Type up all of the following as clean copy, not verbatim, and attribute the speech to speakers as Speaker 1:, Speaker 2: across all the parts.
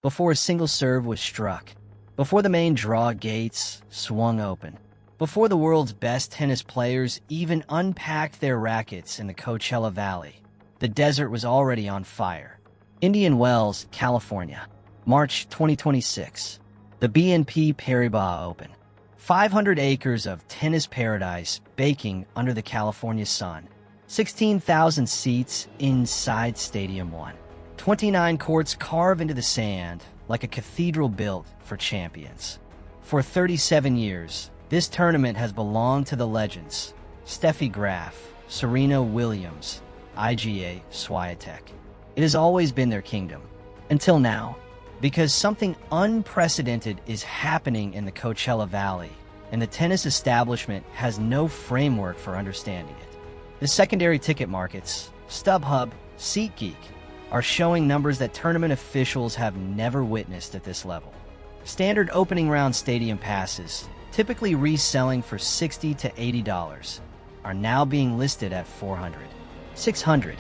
Speaker 1: before a single serve was struck, before the main draw gates swung open, before the world's best tennis players even unpacked their rackets in the Coachella Valley, the desert was already on fire. Indian Wells, California, March 2026. The BNP Paribas Open. 500 acres of tennis paradise baking under the California sun. 16,000 seats inside Stadium 1. 29 courts carved into the sand like a cathedral built for champions. For 37 years, this tournament has belonged to the legends Steffi Graf, Serena Williams, Iga Swiatek. It has always been their kingdom. Until now, because something unprecedented is happening in the Coachella Valley, and the tennis establishment has no framework for understanding it. The secondary ticket markets, StubHub, SeatGeek, are showing numbers that tournament officials have never witnessed at this level. Standard opening round stadium passes, typically reselling for $60 to $80, are now being listed at $400, $600,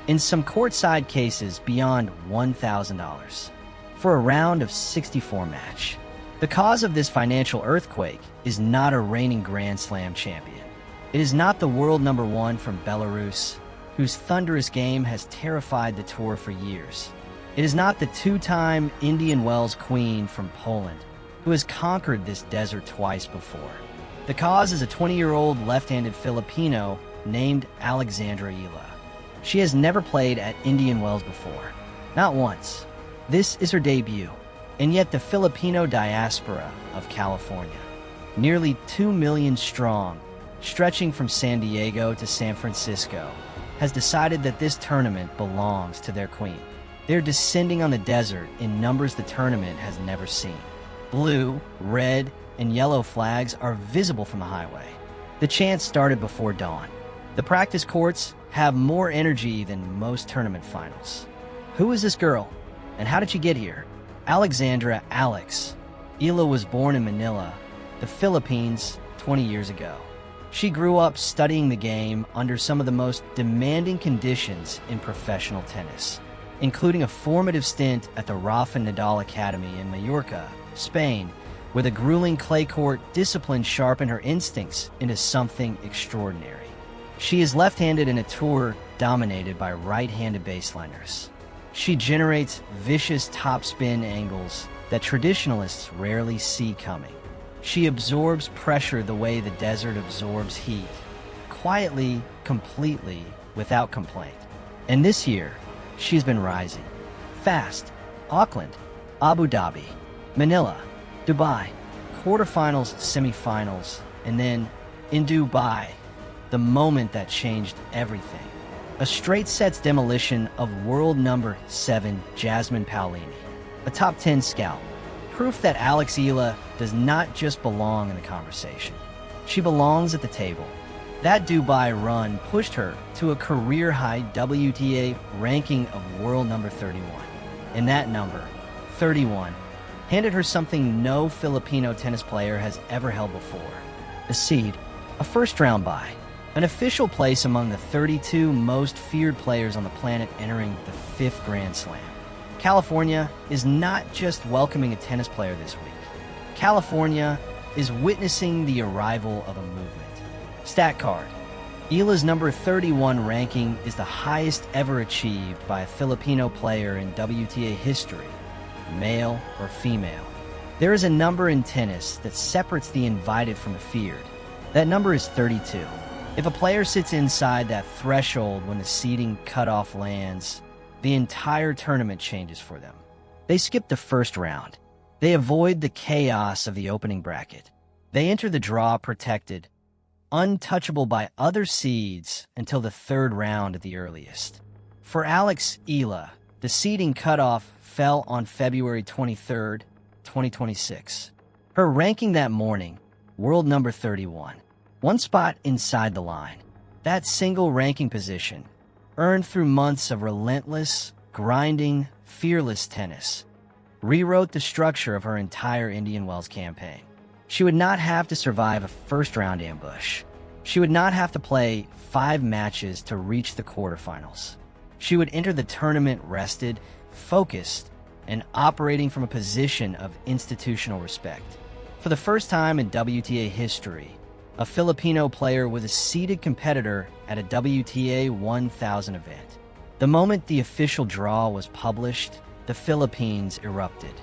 Speaker 1: in some courtside cases beyond $1,000, for a round of 64 match. The cause of this financial earthquake is not a reigning Grand Slam champion. It is not the world number one from Belarus, whose thunderous game has terrified the tour for years. It is not the two-time Indian Wells queen from Poland, who has conquered this desert twice before. The cause is a 20-year-old left-handed Filipino named Alexandra Eala. She has never played at Indian Wells before, not once. This is her debut, and yet the Filipino diaspora of California, nearly 2 million strong, stretching from San Diego to San Francisco, has decided that this tournament belongs to their queen. They're descending on the desert in numbers the tournament has never seen. Blue, red, and yellow flags are visible from the highway. The chant started before dawn. The practice courts have more energy than most tournament finals. Who is this girl, and how did she get here? Alexandra Alex Eala was born in Manila, the Philippines, 20 years ago. She grew up studying the game under some of the most demanding conditions in professional tennis, including a formative stint at the Rafa Nadal Academy in Mallorca, Spain, where the grueling clay court discipline sharpened her instincts into something extraordinary. She is left-handed in a tour dominated by right-handed baseliners. She generates vicious topspin angles that traditionalists rarely see coming. She absorbs pressure the way the desert absorbs heat, quietly, completely, without complaint. And this year, she's been rising. Fast. Auckland, Abu Dhabi, Manila, Dubai, quarterfinals, semifinals, and then, in Dubai, the moment that changed everything. A straight sets demolition of world number 7 Jasmine Paolini, a top 10 scout. Proof that Alex Eala does not just belong in the conversation. She belongs at the table. That Dubai run pushed her to a career-high WTA ranking of world number 31. And that number, 31, handed her something no Filipino tennis player has ever held before. A seed, a first-round bye, an official place among the 32 most feared players on the planet entering the 5th Grand Slam. California is not just welcoming a tennis player this week. California is witnessing the arrival of a movement. Stat card. Eala's number 31 ranking is the highest ever achieved by a Filipino player in WTA history, male or female. There is a number in tennis that separates the invited from the feared. That number is 32. If a player sits inside that threshold when the seeding cutoff lands, the entire tournament changes for them. They skip the first round. They avoid the chaos of the opening bracket. They enter the draw protected, untouchable by other seeds until the 3rd round at the earliest. For Alex Eala, the seeding cutoff fell on February 23, 2026. Her ranking that morning, world number 31, one spot inside the line. That single ranking position, earned through months of relentless, grinding, fearless tennis, rewrote the structure of her entire Indian Wells campaign. She would not have to survive a first-round ambush. She would not have to play 5 matches to reach the quarterfinals. She would enter the tournament rested, focused, and operating from a position of institutional respect. For the first time in WTA history, a Filipino player was a seeded competitor at a WTA 1000 event. The moment the official draw was published, the Philippines erupted.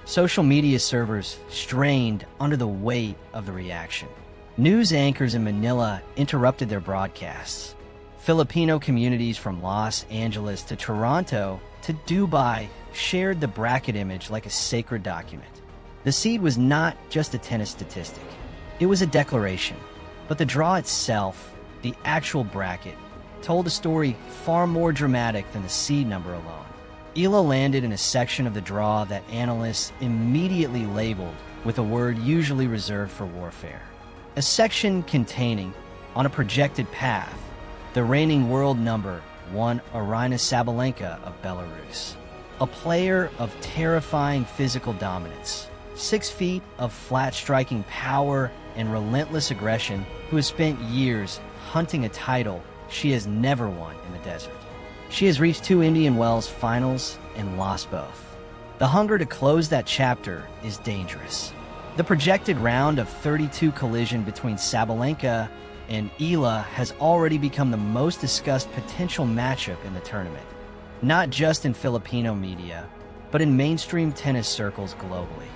Speaker 1: Social media servers strained under the weight of the reaction. News anchors in Manila interrupted their broadcasts. Filipino communities from Los Angeles to Toronto to Dubai shared the bracket image like a sacred document. The seed was not just a tennis statistic. It was a declaration. But the draw itself, the actual bracket, told a story far more dramatic than the seed number alone. Eala landed in a section of the draw that analysts immediately labeled with a word usually reserved for warfare. A section containing, on a projected path, the reigning world number one Aryna Sabalenka of Belarus. A player of terrifying physical dominance, 6 feet of flat-striking power and relentless aggression, who has spent years hunting a title she has never won in the desert. She has reached 2 Indian Wells finals and lost both. The hunger to close that chapter is dangerous. The projected round of 32 collision between Sabalenka and Eala has already become the most discussed potential matchup in the tournament, not just in Filipino media, but in mainstream tennis circles globally.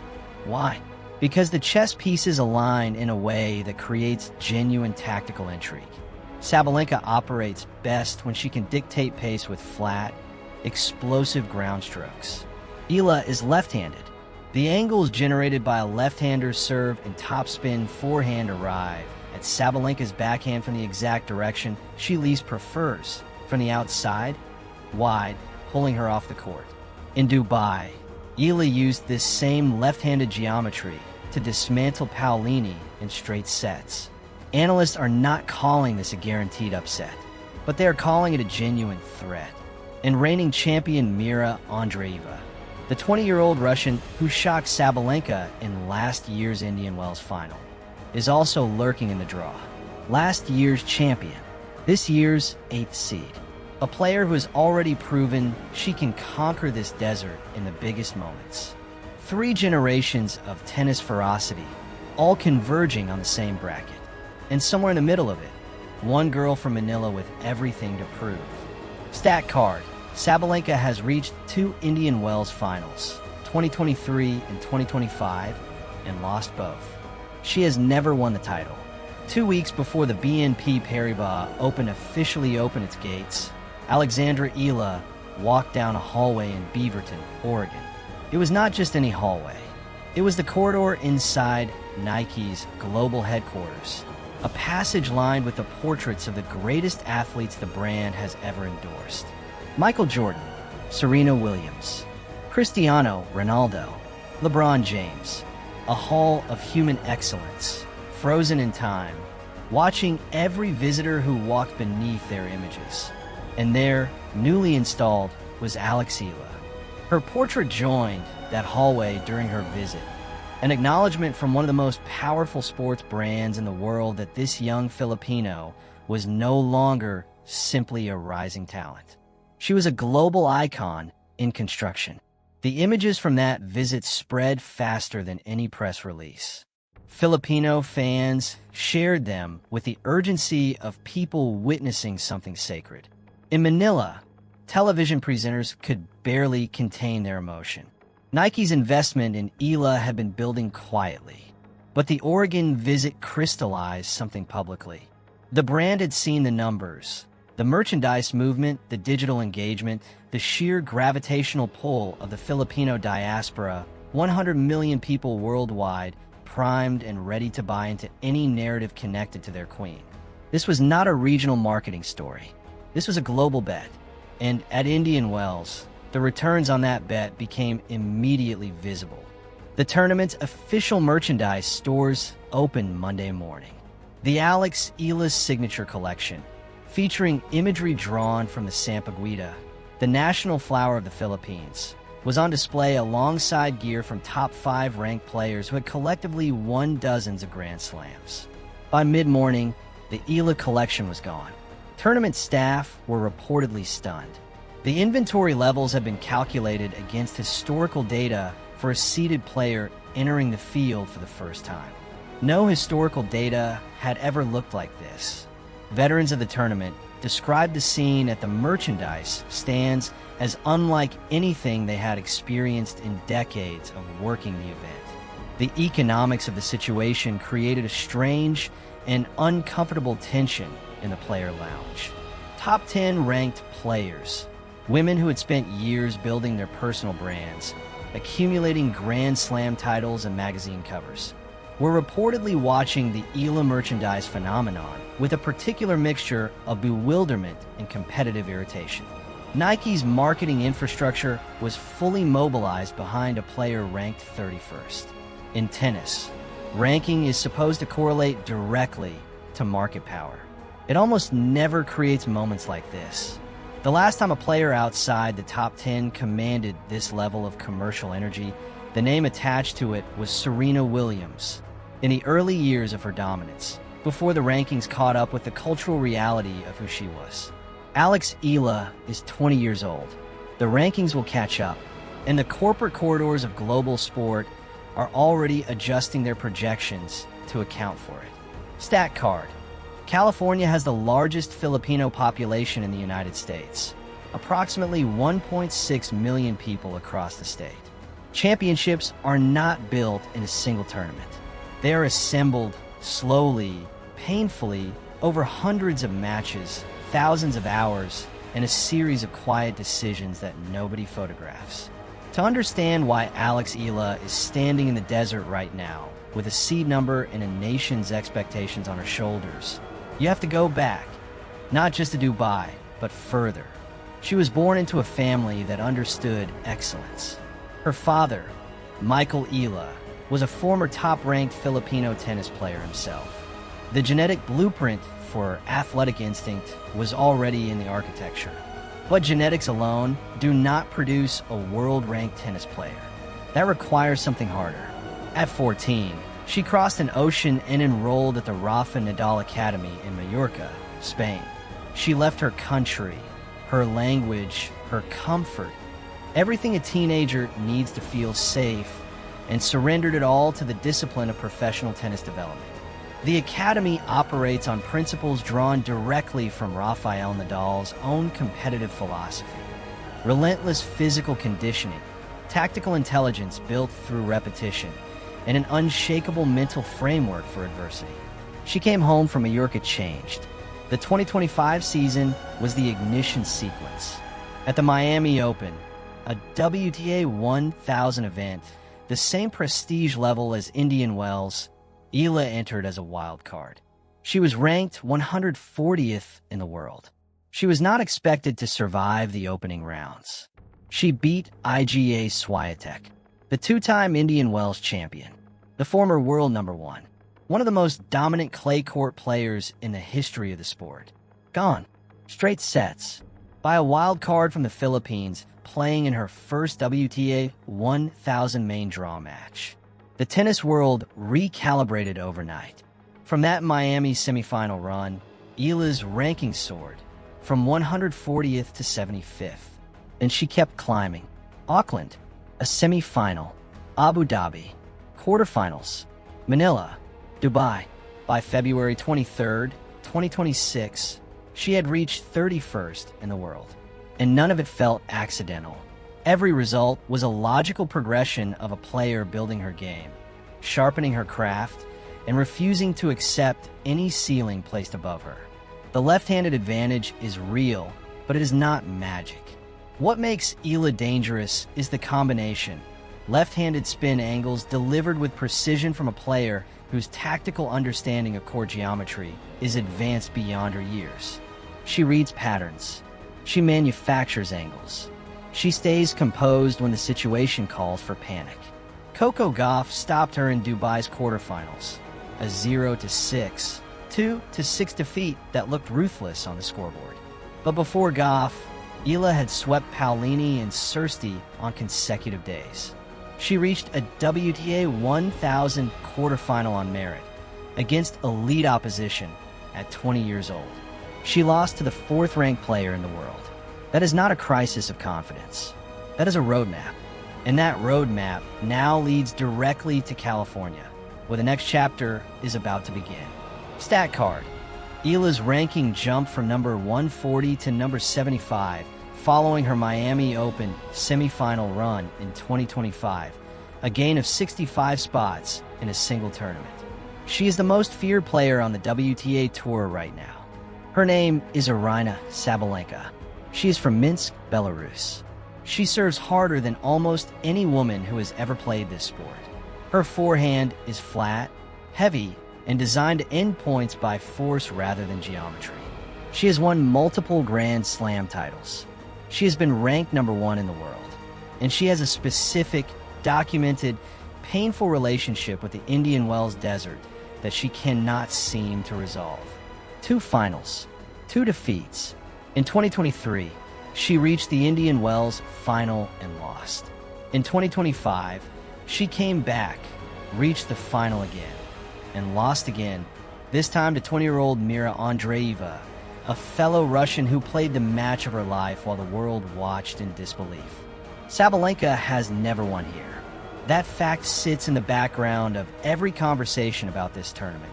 Speaker 1: Why? Because the chess pieces align in a way that creates genuine tactical intrigue. Sabalenka operates best when she can dictate pace with flat, explosive ground strokes. Eala is left-handed. The angles generated by a left-hander's serve and topspin forehand arrive at Sabalenka's backhand from the exact direction she least prefers, from the outside, wide, pulling her off the court. In Dubai, Eala used this same left-handed geometry to dismantle Paolini in straight sets. Analysts are not calling this a guaranteed upset, but they are calling it a genuine threat. And reigning champion Mirra Andreeva, the 20-year-old Russian who shocked Sabalenka in last year's Indian Wells final, is also lurking in the draw. Last year's champion, this year's 8th seed. A player who has already proven she can conquer this desert in the biggest moments. 3 generations of tennis ferocity, all converging on the same bracket. And somewhere in the middle of it, one girl from Manila with everything to prove. Stat card: Sabalenka has reached 2 Indian Wells finals, 2023 and 2025, and lost both. She has never won the title. 2 weeks before the BNP Paribas Open officially opened its gates, Alexandra Eala walked down a hallway in Beaverton, Oregon. It was not just any hallway. It was the corridor inside Nike's global headquarters, a passage lined with the portraits of the greatest athletes the brand has ever endorsed. Michael Jordan, Serena Williams, Cristiano Ronaldo, LeBron James. A hall of human excellence, frozen in time, watching every visitor who walked beneath their images. And there, newly installed, was Alex Eala. Her portrait joined that hallway during her visit, an acknowledgement from one of the most powerful sports brands in the world that this young Filipino was no longer simply a rising talent. She was a global icon in construction. The images from that visit spread faster than any press release. Filipino fans shared them with the urgency of people witnessing something sacred. In Manila, television presenters could barely contain their emotion. Nike's investment in Eala had been building quietly, but the Oregon visit crystallized something publicly. The brand had seen the numbers, the merchandise movement, the digital engagement, the sheer gravitational pull of the Filipino diaspora, 100 million people worldwide, primed and ready to buy into any narrative connected to their queen. This was not a regional marketing story. This was a global bet. And at Indian Wells, the returns on that bet became immediately visible. The tournament's official merchandise stores opened Monday morning. The Alex Eala's signature collection, featuring imagery drawn from the Sampaguita, the national flower of the Philippines, was on display alongside gear from top 5 ranked players who had collectively won dozens of Grand Slams. By mid-morning, the Eala collection was gone. Tournament staff were reportedly stunned. The inventory levels have been calculated against historical data for a seeded player entering the field for the first time. No historical data had ever looked like this. Veterans of the tournament described the scene at the merchandise stands as unlike anything they had experienced in decades of working the event. The economics of the situation created a strange and uncomfortable tension in the player lounge. Top 10 ranked players, women who had spent years building their personal brands, accumulating Grand Slam titles and magazine covers, were reportedly watching the Eala merchandise phenomenon with a particular mixture of bewilderment and competitive irritation. Nike's marketing infrastructure was fully mobilized behind a player ranked 31st. In tennis, ranking is supposed to correlate directly to market power. It almost never creates moments like this. The last time a player outside the top 10 commanded this level of commercial energy, the name attached to it was Serena Williams. In the early years of her dominance, before the rankings caught up with the cultural reality of who she was. Alex Eala is 20 years old. The rankings will catch up, and the corporate corridors of global sport are already adjusting their projections to account for it. Stat card. California has the largest Filipino population in the United States, approximately 1.6 million people across the state. Championships are not built in a single tournament. They are assembled slowly, painfully, over hundreds of matches, thousands of hours, and a series of quiet decisions that nobody photographs. To understand why Alex Eala is standing in the desert right now, with a seed number and a nation's expectations on her shoulders, you have to go back, not just to Dubai, but further. She was born into a family that understood excellence. Her father, Michael Eala, was a former top-ranked Filipino tennis player himself. The genetic blueprint for athletic instinct was already in the architecture. But genetics alone do not produce a world-ranked tennis player. That requires something harder. At 14, she crossed an ocean and enrolled at the Nadal Academy in Mallorca, Spain. She left her country, her language, her comfort, everything a teenager needs to feel safe, and surrendered it all to the discipline of professional tennis development. The Academy operates on principles drawn directly from Rafael Nadal's own competitive philosophy. Relentless physical conditioning, tactical intelligence built through repetition, and an unshakable mental framework for adversity. She came home from Mallorca changed. The 2025 season was the ignition sequence. At the Miami Open, a WTA 1000 event, the same prestige level as Indian Wells, Eala entered as a wild card. She was ranked 140th in the world. She was not expected to survive the opening rounds. She beat Iga Swiatek, the two-time Indian Wells champion, the former world number one, one of the most dominant clay court players in the history of the sport. Gone, straight sets, by a wild card from the Philippines, playing in her first WTA 1000 main draw match. The tennis world recalibrated overnight. From that Miami semifinal run, Eala's ranking soared from 140th to 75th, and she kept climbing. Auckland, a semifinal. Abu Dhabi, quarterfinals. Manila, Dubai. By February 23rd, 2026, she had reached 31st in the world, and none of it felt accidental. Every result was a logical progression of a player building her game, sharpening her craft, and refusing to accept any ceiling placed above her. The left-handed advantage is real, but it is not magic. What makes Eala dangerous is the combination. Left-handed spin angles delivered with precision from a player whose tactical understanding of court geometry is advanced beyond her years. She reads patterns. She manufactures angles. She stays composed when the situation calls for panic. Coco Gauff stopped her in Dubai's quarterfinals, a 0-6, 2-6 defeat that looked ruthless on the scoreboard. But before Gauff, Eala had swept Paolini and Sursti on consecutive days. She reached a WTA 1000 quarterfinal on merit against elite opposition at 20 years old. She lost to the fourth-ranked player in the world. That is not a crisis of confidence. That is a roadmap. And that roadmap now leads directly to California, where the next chapter is about to begin. Stat card. Eala's ranking jumped from number 140 to number 75 following her Miami Open semifinal run in 2025, a gain of 65 spots in a single tournament. She is the most feared player on the WTA Tour right now. Her name is Aryna Sabalenka. She is from Minsk, Belarus. She serves harder than almost any woman who has ever played this sport. Her forehand is flat, heavy, and designed to end points by force rather than geometry. She has won multiple Grand Slam titles. She has been ranked number 1 in the world, and she has a specific, documented, painful relationship with the Indian Wells Desert that she cannot seem to resolve. 2 finals, 2 defeats. In 2023, she reached the Indian Wells final and lost. In 2025, she came back, reached the final again, and lost again, this time to 20-year-old Mirra Andreeva, a fellow Russian who played the match of her life while the world watched in disbelief. Sabalenka has never won here. That fact sits in the background of every conversation about this tournament,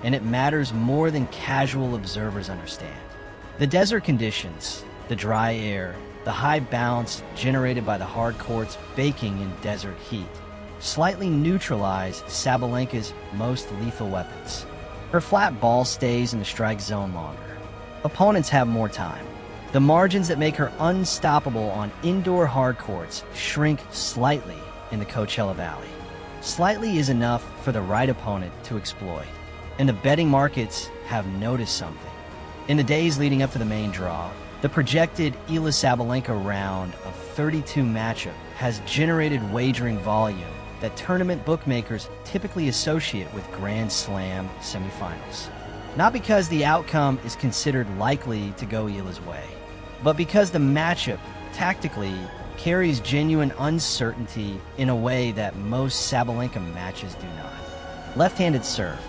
Speaker 1: and it matters more than casual observers understand. The desert conditions, the dry air, the high bounce generated by the hard courts baking in desert heat, slightly neutralize Sabalenka's most lethal weapons. Her flat ball stays in the strike zone longer. Opponents have more time. The margins that make her unstoppable on indoor hard courts shrink slightly in the Coachella Valley. Slightly is enough for the right opponent to exploit, and the betting markets have noticed something. In the days leading up to the main draw, the projected Eala Sabalenka round of 32 matchup has generated wagering volume that tournament bookmakers typically associate with Grand Slam semifinals. Not because the outcome is considered likely to go Eala's way, but because the matchup, tactically, carries genuine uncertainty in a way that most Sabalenka matches do not. Left-handed serve,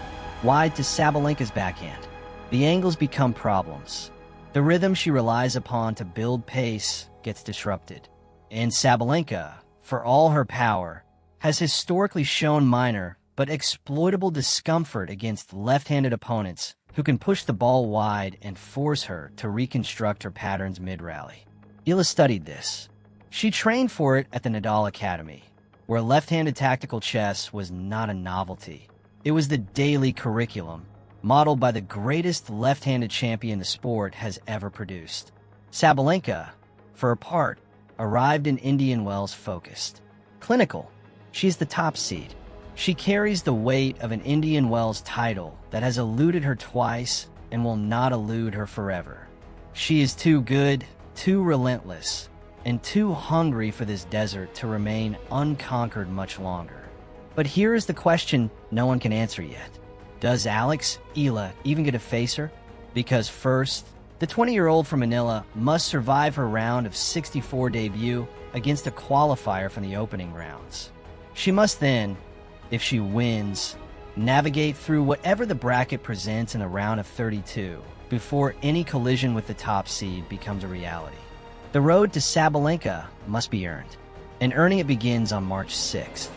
Speaker 1: wide to Sabalenka's backhand. The angles become problems. The rhythm she relies upon to build pace gets disrupted. And Sabalenka, for all her power, has historically shown minor but exploitable discomfort against left-handed opponents who can push the ball wide and force her to reconstruct her patterns mid-rally. Eala studied this. She trained for it at the Nadal Academy, where left-handed tactical chess was not a novelty. It was the daily curriculum, modeled by the greatest left-handed champion the sport has ever produced. Sabalenka, for her part, arrived in Indian Wells focused. Clinical. She's the top seed. She carries the weight of an Indian Wells title that has eluded her twice and will not elude her forever. She is too good, too relentless, and too hungry for this desert to remain unconquered much longer. But here is the question no one can answer yet. Does Alex Eala even get to face her? Because first, the 20-year-old from Manila must survive her round of 64 debut against a qualifier from the opening rounds. She must then, if she wins, navigate through whatever the bracket presents in a round of 32 before any collision with the top seed becomes a reality. The road to Sabalenka must be earned, and earning it begins on March 6th.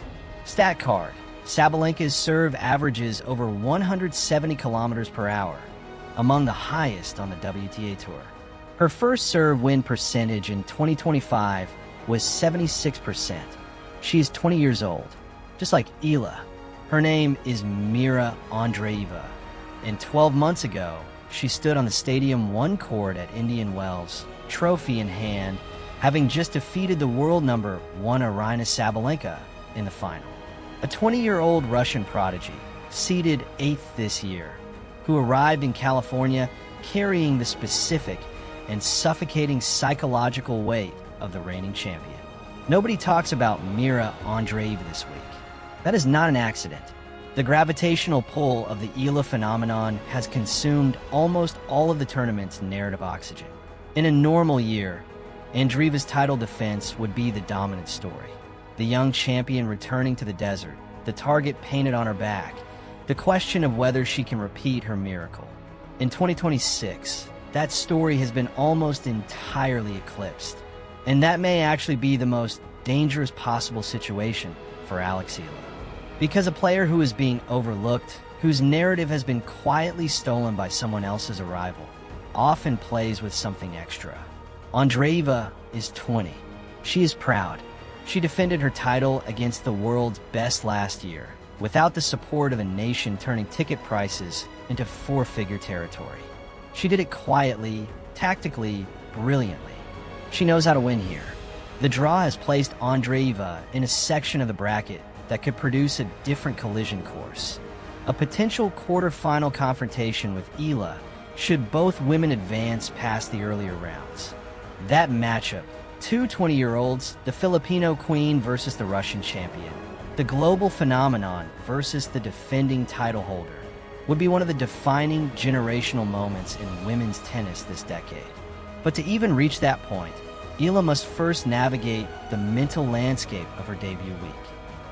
Speaker 1: Stat card. Sabalenka's serve averages over 170 kilometers per hour, among the highest on the WTA Tour. Her first serve win percentage in 2025 was 76%. She is 20 years old, just like Eala. Her name is Mirra Andreeva, and 12 months ago, she stood on the Stadium 1 court at Indian Wells, trophy in hand, having just defeated the world number 1 Aryna Sabalenka in the final. A 20-year-old Russian prodigy, seeded 8th this year, who arrived in California carrying the specific and suffocating psychological weight of the reigning champion. Nobody talks about Mirra Andreeva this week. That is not an accident. The gravitational pull of the Eala phenomenon has consumed almost all of the tournament's narrative oxygen. In a normal year, Andreeva's title defense would be the dominant story. The young champion returning to the desert, the target painted on her back, the question of whether she can repeat her miracle. In 2026, that story has been almost entirely eclipsed. And that may actually be the most dangerous possible situation for Alex Eala. Because a player who is being overlooked, whose narrative has been quietly stolen by someone else's arrival, often plays with something extra. Andreeva is 20. She is proud. She defended her title against the world's best last year, without the support of a nation turning ticket prices into four-figure territory. She did it quietly, tactically, brilliantly. She knows how to win here. The draw has placed Andreeva in a section of the bracket that could produce a different collision course. A potential quarterfinal confrontation with Eala should both women advance past the earlier rounds. That matchup, two 20-year-olds, the Filipino queen versus the Russian champion, the global phenomenon versus the defending title holder, would be one of the defining generational moments in women's tennis this decade. But to even reach that point, Eala must first navigate the mental landscape of her debut week.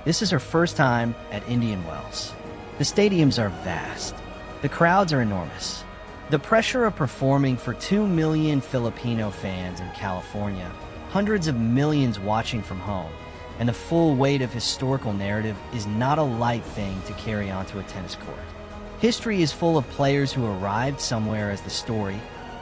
Speaker 1: This is her first time at Indian Wells. The stadiums are vast. The crowds are enormous. The pressure of performing for 2 million Filipino fans in California, hundreds of millions watching from home, and the full weight of historical narrative is not a light thing to carry onto a tennis court. History is full of players who arrived somewhere as the story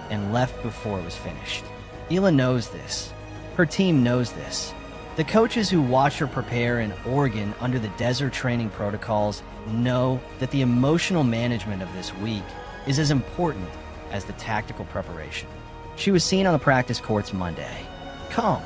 Speaker 1: and left before it was finished. Eala knows this. Her team knows this. The coaches who watch her prepare in Oregon under the desert training protocols know that the emotional management of this week is as important as the tactical preparation. She was seen on the practice courts Monday, calm,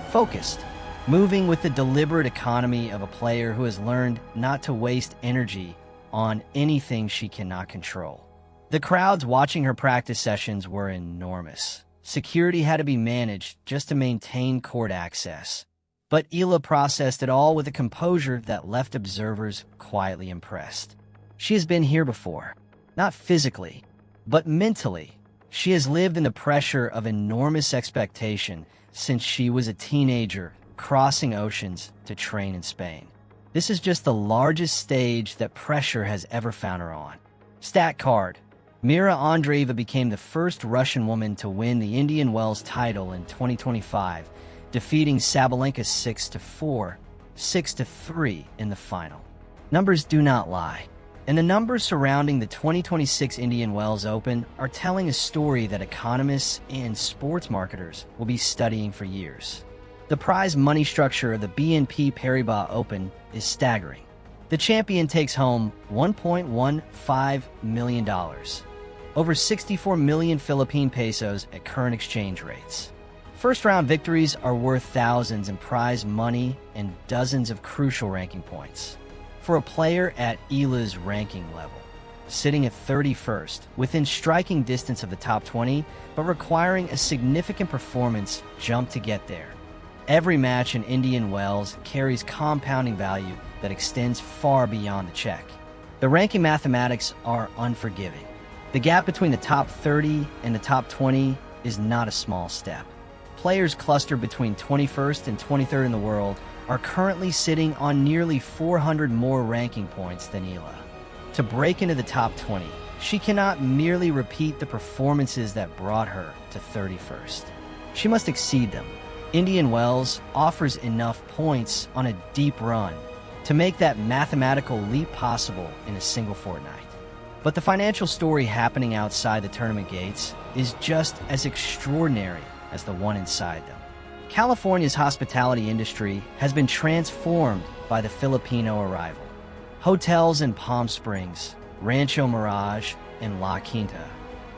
Speaker 1: focused, moving with the deliberate economy of a player who has learned not to waste energy on anything she cannot control. The crowds watching her practice sessions were enormous. Security had to be managed just to maintain court access. But Eala processed it all with a composure that left observers quietly impressed. She has been here before, not physically, but mentally. She has lived in the pressure of enormous expectation since she was a teenager crossing oceans to train in Spain. This is just the largest stage that pressure has ever found her on. Stat card: Mirra Andreeva became the first Russian woman to win the Indian Wells title in 2025, defeating Sabalenka 6-4, 6-3 in the final. Numbers do not lie, and the numbers surrounding the 2026 Indian Wells Open are telling a story that economists and sports marketers will be studying for years. The prize money structure of the BNP Paribas Open is staggering. The champion takes home $1.15 million, over 64 million Philippine pesos at current exchange rates. First-round victories are worth thousands in prize money and dozens of crucial ranking points. For a player at Eala's ranking level, sitting at 31st, within striking distance of the top 20, but requiring a significant performance jump to get there, every match in Indian Wells carries compounding value that extends far beyond the check. The ranking mathematics are unforgiving. The gap between the top 30 and the top 20 is not a small step. Players clustered between 21st and 23rd in the world are currently sitting on nearly 400 more ranking points than Eala. To break into the top 20, she cannot merely repeat the performances that brought her to 31st. She must exceed them. Indian Wells offers enough points on a deep run to make that mathematical leap possible in a single fortnight. But the financial story happening outside the tournament gates is just as extraordinary as the one inside them. California's hospitality industry has been transformed by the Filipino arrival. Hotels in Palm Springs, Rancho Mirage, and La Quinta,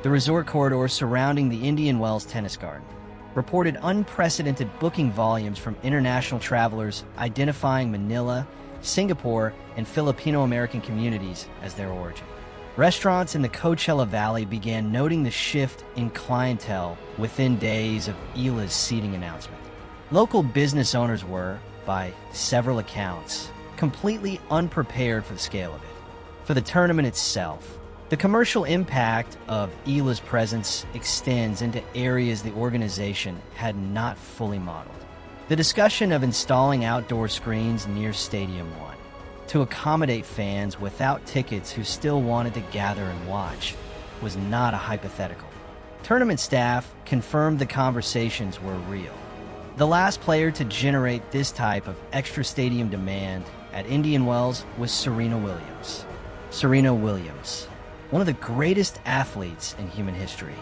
Speaker 1: the resort corridor surrounding the Indian Wells Tennis Garden, reported unprecedented booking volumes from international travelers identifying Manila, Singapore, and Filipino-American communities as their origin. Restaurants in the Coachella Valley began noting the shift in clientele within days of Eala's seating announcement. Local business owners were, by several accounts, completely unprepared for the scale of it. For the tournament itself, the commercial impact of Eala's presence extends into areas the organization had not fully modeled. The discussion of installing outdoor screens near Stadium 1 to accommodate fans without tickets who still wanted to gather and watch was not a hypothetical. Tournament staff confirmed the conversations were real. The last player to generate this type of extra stadium demand at Indian Wells was Serena Williams. Serena Williams, one of the greatest athletes in human history.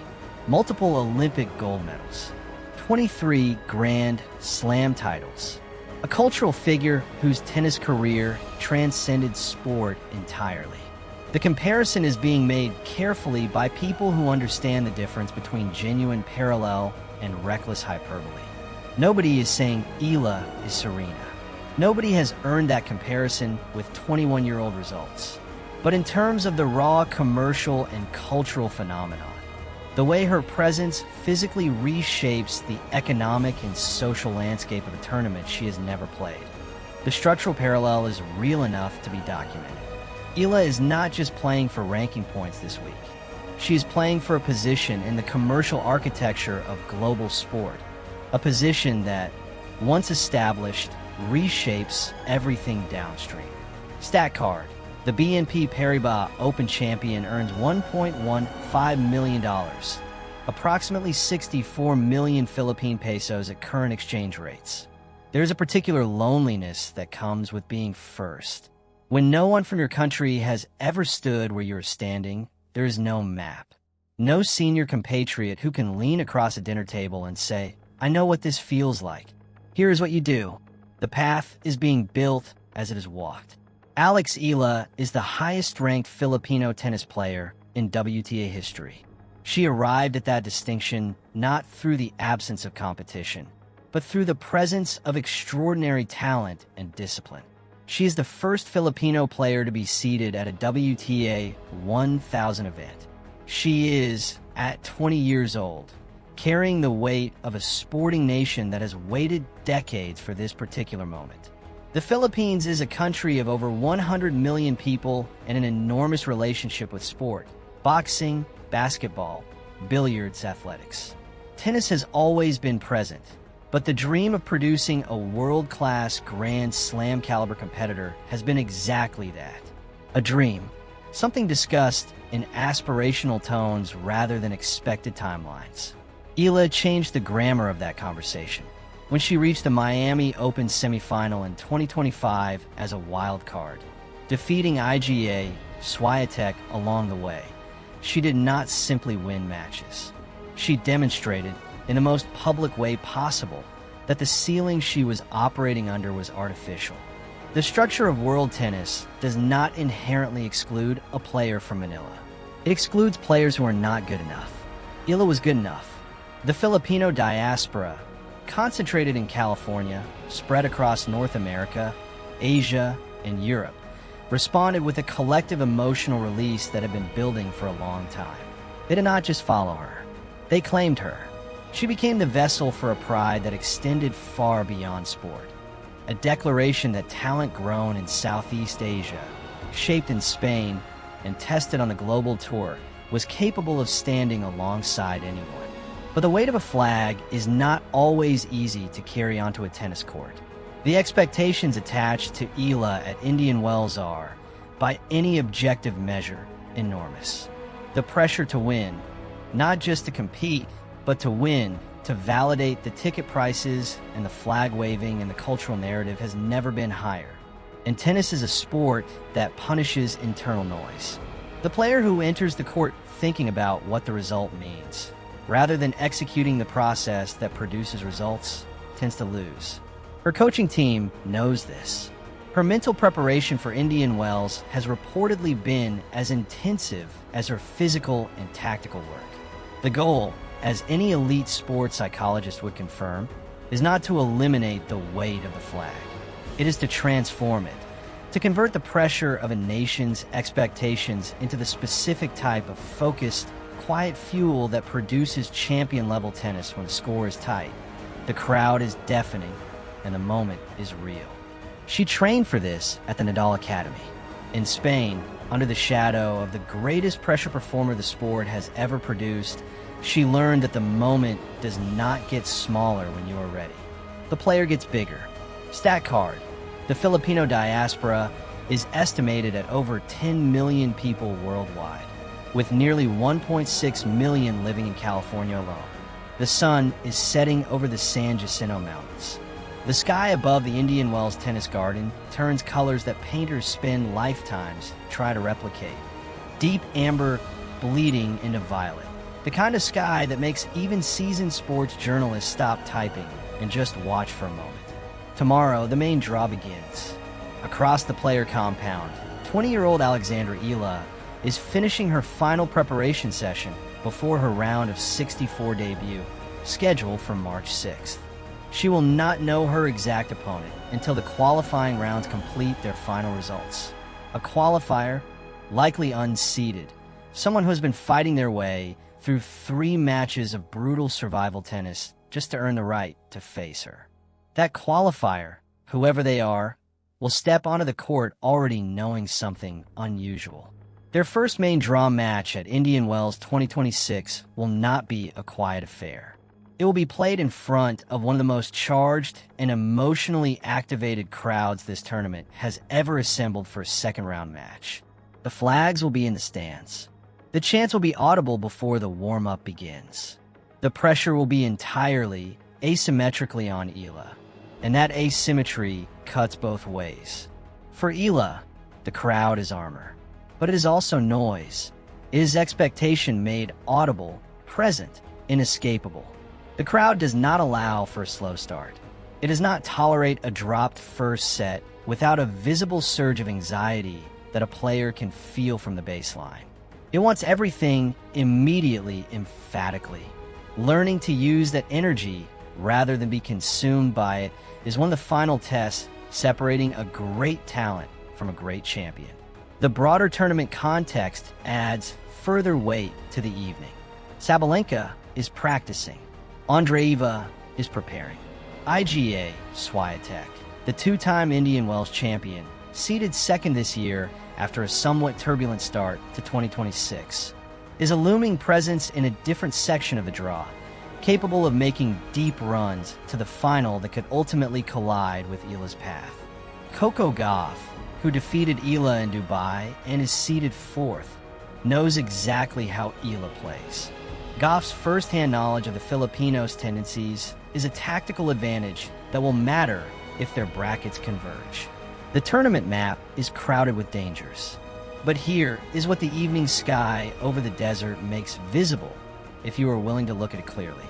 Speaker 1: Multiple Olympic gold medals, 23 Grand Slam titles. A cultural figure whose tennis career transcended sport entirely. The comparison is being made carefully by people who understand the difference between genuine parallel and reckless hyperbole. Nobody is saying Eala is Serena. Nobody has earned that comparison with 21-year-old results. But in terms of the raw commercial and cultural phenomenon, the way her presence physically reshapes the economic and social landscape of a tournament she has never played, the structural parallel is real enough to be documented. Eala is not just playing for ranking points this week. She is playing for a position in the commercial architecture of global sport, a position that, once established, reshapes everything downstream. Stat card. The BNP Paribas Open champion earns $1.15 million, approximately 64 million Philippine pesos at current exchange rates. There is a particular loneliness that comes with being first. When no one from your country has ever stood where you are standing, there is no map. No senior compatriot who can lean across a dinner table and say, "I know what this feels like." Here is what you do. The path is being built as it is walked. Alex Eala is the highest-ranked Filipino tennis player in WTA history. She arrived at that distinction not through the absence of competition, but through the presence of extraordinary talent and discipline. She is the first Filipino player to be seeded at a WTA 1000 event. She is, at 20 years old, carrying the weight of a sporting nation that has waited decades for this particular moment. The Philippines is a country of over 100 million people and an enormous relationship with sport: boxing, basketball, billiards, athletics. Tennis has always been present, but the dream of producing a world-class Grand Slam caliber competitor has been exactly that. A dream, something discussed in aspirational tones rather than expected timelines. Eala changed the grammar of that conversation when she reached the Miami Open semifinal in 2025 as a wild card, defeating IGA Swiatek along the way. She did not simply win matches. She demonstrated, in the most public way possible, that the ceiling she was operating under was artificial. The structure of world tennis does not inherently exclude a player from Manila. It excludes players who are not good enough. Eala was good enough. The Filipino diaspora, concentrated in California, spread across North America, Asia, and Europe, responded with a collective emotional release that had been building for a long time. They did not just follow her. They claimed her. She became the vessel for a pride that extended far beyond sport. A declaration that talent grown in Southeast Asia, shaped in Spain, and tested on the global tour was capable of standing alongside anyone. But the weight of a flag is not always easy to carry onto a tennis court. The expectations attached to Eala at Indian Wells are, by any objective measure, enormous. The pressure to win, not just to compete, but to win, to validate the ticket prices and the flag waving and the cultural narrative has never been higher. And tennis is a sport that punishes internal noise. The player who enters the court thinking about what the result means, rather than executing the process that produces results, tends to lose. Her coaching team knows this. Her mental preparation for Indian Wells has reportedly been as intensive as her physical and tactical work. The goal, as any elite sports psychologist would confirm, is not to eliminate the weight of the flag. It is to transform it, to convert the pressure of a nation's expectations into the specific type of focused, quiet fuel that produces champion-level tennis when the score is tight. The crowd is deafening, and the moment is real. She trained for this at the Nadal Academy. In Spain, under the shadow of the greatest pressure performer the sport has ever produced, she learned that the moment does not get smaller when you are ready. The player gets bigger. Stat card. The Filipino diaspora is estimated at over 10 million people worldwide. with nearly 1.6 million living in California alone. The sun is setting over the San Jacinto Mountains. The sky above the Indian Wells Tennis Garden turns colors that painters spend lifetimes try to replicate. Deep amber bleeding into violet. The kind of sky that makes even seasoned sports journalists stop typing and just watch for a moment. Tomorrow, the main draw begins. Across the player compound, 20-year-old Alexandra Eala is finishing her final preparation session before her round of 64 debut, scheduled for March 6th. She will not know her exact opponent until the qualifying rounds complete their final results. A qualifier, likely unseeded, someone who has been fighting their way through 3 matches of brutal survival tennis just to earn the right to face her. That qualifier, whoever they are, will step onto the court already knowing something unusual. Their first main draw match at Indian Wells 2026 will not be a quiet affair. It will be played in front of one of the most charged and emotionally activated crowds this tournament has ever assembled for a second-round match. The flags will be in the stands. The chants will be audible before the warm-up begins. The pressure will be entirely asymmetrically on Eala, and that asymmetry cuts both ways. For Eala, the crowd is armor, but it is also noise. It is expectation made audible, present, inescapable. The crowd does not allow for a slow start. It does not tolerate a dropped first set without a visible surge of anxiety that a player can feel from the baseline. It wants everything immediately, emphatically. Learning to use that energy rather than be consumed by it is one of the final tests separating a great talent from a great champion. The broader tournament context adds further weight to the evening. Sabalenka is practicing. Andreeva is preparing. Iga Swiatek, the 2-time Indian Wells champion, seeded second this year after a somewhat turbulent start to 2026, is a looming presence in a different section of the draw, capable of making deep runs to the final that could ultimately collide with Eala's path. Coco Gauff, who defeated Eala in Dubai and is seeded 4th, knows exactly how Eala plays. Gauff's first-hand knowledge of the Filipinos' tendencies is a tactical advantage that will matter if their brackets converge. The tournament map is crowded with dangers, but here is what the evening sky over the desert makes visible if you are willing to look at it clearly.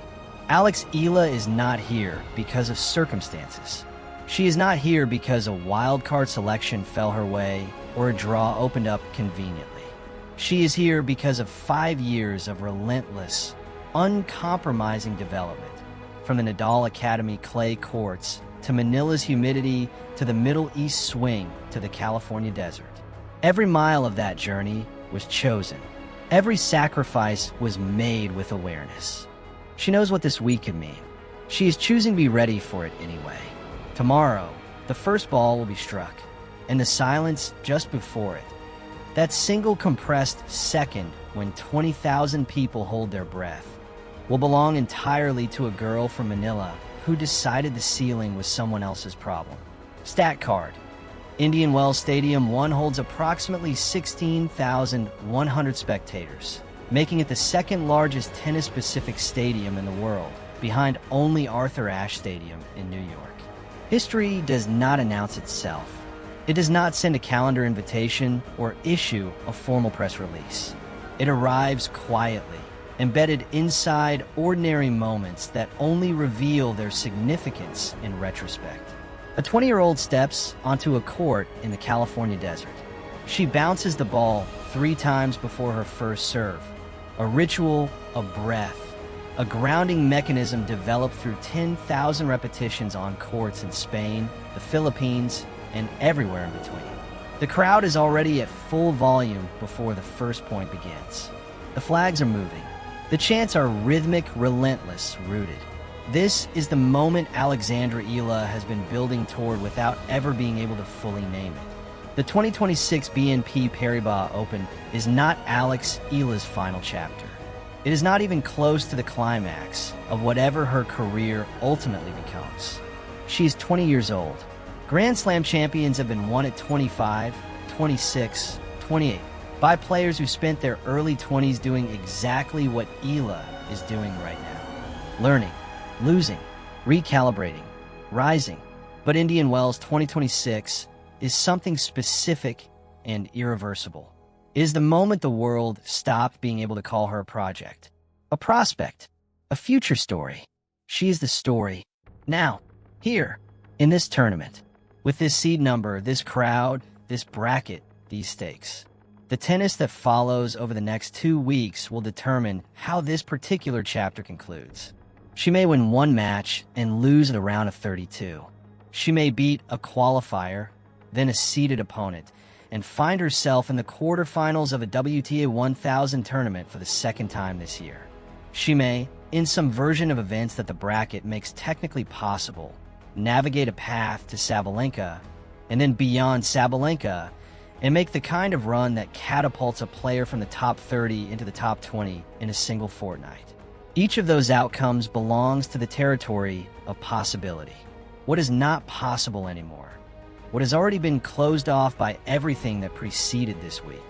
Speaker 1: Alex Eala is not here because of circumstances. She is not here because a wild-card selection fell her way or a draw opened up conveniently. She is here because of 5 years of relentless, uncompromising development, from the Nadal Academy clay courts to Manila's humidity to the Middle East swing to the California desert. Every mile of that journey was chosen. Every sacrifice was made with awareness. She knows what this week could mean. She is choosing to be ready for it anyway. Tomorrow, the first ball will be struck, and the silence just before it, that single compressed second when 20,000 people hold their breath, will belong entirely to a girl from Manila who decided the ceiling was someone else's problem. Stat card. Indian Wells Stadium 1 holds approximately 16,100 spectators, making it the second largest tennis-specific stadium in the world, behind only Arthur Ashe Stadium in New York. History does not announce itself. It does not send a calendar invitation or issue a formal press release. It arrives quietly, embedded inside ordinary moments that only reveal their significance in retrospect. A 20-year-old steps onto a court in the California desert. She bounces the ball 3 times before her first serve. A ritual of breath, a grounding mechanism developed through 10,000 repetitions on courts in Spain, the Philippines, and everywhere in between. The crowd is already at full volume before the first point begins. The flags are moving. The chants are rhythmic, relentless, rooted. This is the moment Alexandra Eala has been building toward without ever being able to fully name it. The 2026 BNP Paribas Open is not Alex Eala's final chapter. It is not even close to the climax of whatever her career ultimately becomes. She is 20 years old. Grand Slam champions have been won at 25, 26, 28. by players who spent their early 20s doing exactly what Eala is doing right now. Learning, losing, recalibrating, rising. But Indian Wells 2026 is something specific and irreversible. It is the moment the world stopped being able to call her a project, a prospect, a future story. She is the story. Now, here, in this tournament, with this seed number, this crowd, this bracket, these stakes. The tennis that follows over the next 2 weeks will determine how this particular chapter concludes. She may win one match and lose at a round of 32. She may beat a qualifier, then a seeded opponent, and find herself in the quarterfinals of a WTA 1000 tournament for the second time this year. She may, in some version of events that the bracket makes technically possible, navigate a path to Sabalenka, and then beyond Sabalenka, and make the kind of run that catapults a player from the top 30 into the top 20 in a single fortnight. Each of those outcomes belongs to the territory of possibility. What is not possible anymore, what has already been closed off by everything that preceded this week,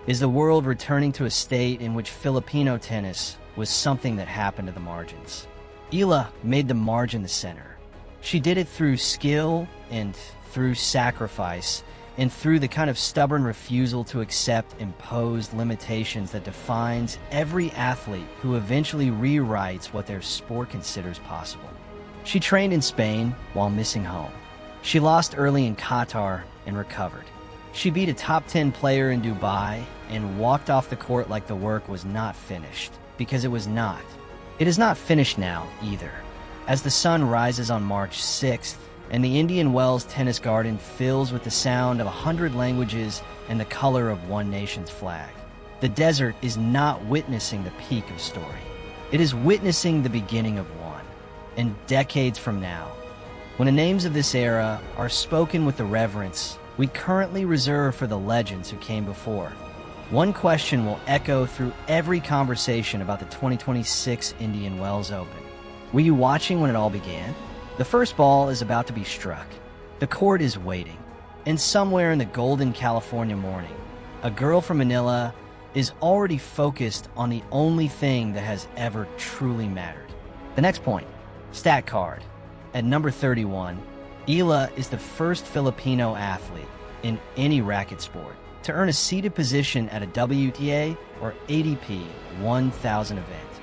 Speaker 1: is the world returning to a state in which Filipino tennis was something that happened to the margins. Eala made the margin the center. She did it through skill and through sacrifice and through the kind of stubborn refusal to accept imposed limitations that defines every athlete who eventually rewrites what their sport considers possible. She trained in Spain while missing home. She lost early in Qatar and recovered. She beat a top 10 player in Dubai and walked off the court like the work was not finished, because it was not. It is not finished now, either. As the sun rises on March 6th, and the Indian Wells Tennis Garden fills with the sound of 100 languages and the color of one nation's flag, the desert is not witnessing the peak of story. It is witnessing the beginning of one. And decades from now, when the names of this era are spoken with the reverence we currently reserve for the legends who came before, one question will echo through every conversation about the 2026 Indian Wells Open. Were you watching when it all began? The first ball is about to be struck. The court is waiting. And somewhere in the golden California morning, a girl from Manila is already focused on the only thing that has ever truly mattered. The next point, stat card. At number 31, Eala is the first Filipino athlete in any racket sport to earn a seeded position at a WTA or ADP 1000 event.